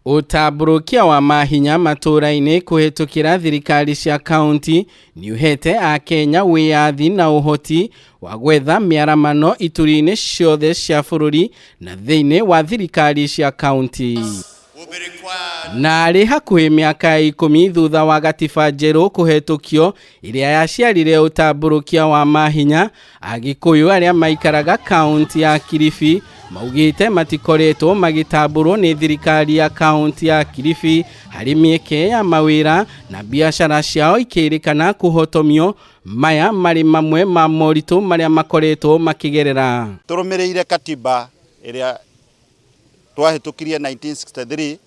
Utamburukia wa mahinya matũra-inĩ kuhitukira thirikari cia kaunti ni uhete a Kenya wiyathi na uhoti wa gwetha miaramano ituri-inĩ ciothe cia bũrũri na thĩinĩ wa thirikari cia kaunti. Na arĩ hakuhi miaka ikumi thutha wa gatiba njerũ kuhetũkio iria yaciarire utamburukia wa mahinya, Agikuyu aria maikaraga kaunti ya Kilifi maugite matikoretwo magitamburwo ni thirikari ya kaunti ya Kilifi hari mieke ya mawira na biacara ciao ikirikana kuhotomio maya mari mamwe ma moritũ maria makoretwo makigerera. Turumireire katiba iria twahitukirie 1963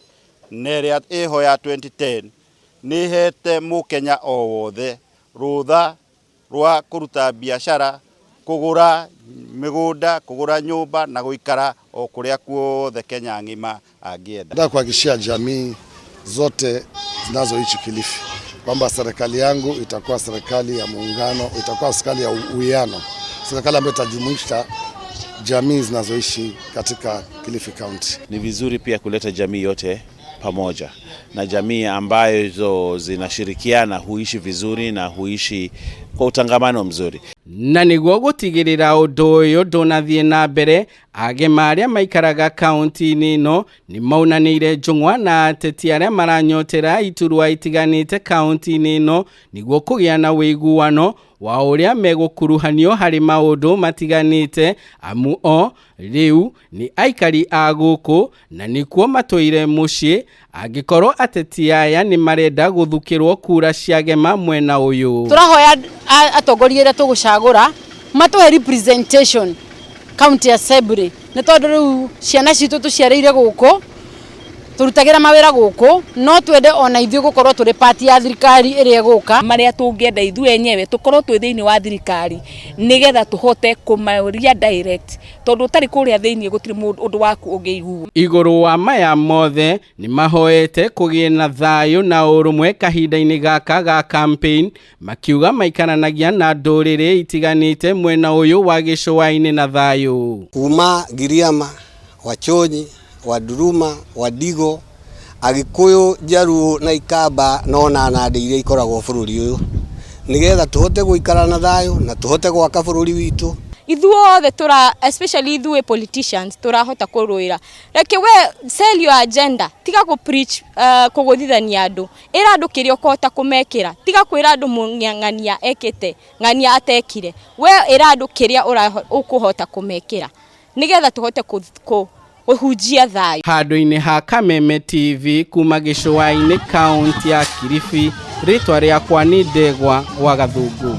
na iria iho ya 2010 ni hete mukenya o wothe rutha rwa kuruta biacara, kugura migunda, kugura nyumba na guikara o kuria kuothe Kenya ngima angienda. Nataka kuhakikishia jamii zote zinazoishi Kilifi kwamba serikali yangu itakuwa serikali ya muungano, itakuwa serikali ya uwiano, serikali ambayo itajumuisha jamii zinazoishi katika Kilifi County. Ni vizuri pia kuleta jamii yote pamoja, na jamii ambayo zinashirikiana huishi vizuri na huishi kwa utangamano mzuri. Na niguo gutigirira undu uyu ndunathie na mbere, agema aria maikaraga kaunti-inĩ ino ni maunanire njung'wa na ateti aria maranyotera iturwa itiganite kaunti-inĩ ino niguo kugia na wiguano wa uria megukuruhanio hari maundu matiganite, amu o riu ni aikari a guku na nikuo matũire mucii, angikorwo ateti aya ni marenda guthukirwo kura ciagema mwena uyu. Turahoya atongoria ria tugucagura matuhe representation county assembly ne tondu riu ciana citu tuciareire guku turutagira mawira guku, no twende ona ithuĩ gukorwo turi party ya thirikari iria guka maria tungienda ithuĩ enyewe tukorwo twi thiini wa thirikari nigetha tuhote kumaria direct, tondu tari kuria thiini gutiri mundu waku ungiiguo. Iguru wa maya mothe ni mahoete kugie na thayu na urumwe kahinda-inĩ gaka ga campaign, makiuga maikaranagia na ndũrĩrĩ itiganite mwena uyu wa gĩcũa-inĩ na thayu. Kuuma Giriama, Wachonyi, Waduruma, Wadigo, Agikuyu, Jaru na Ikamba nona nande iria ikoragwo bũrũri uyu nigetha tuhote guikara na thayu na tuhote gwaka bũrũri witu. Ithuothe especially ithuĩ politicians turahota kuruira reke we sell your agenda, tiga ku preach kuguthithania andu, ira andu kiria ukota kumekira, tiga kwira andu mung'ang'ania ekete ng'ania atekire, we ira andu kiria ukuhota kumekira nigetha tuhote kuhujia thayu. Handũ-inĩ ha Kameme TV kuma gĩcũa-inĩ kaunti ya Kilifi, ritwa rĩakwa ni Ndegwa wa Gathungu.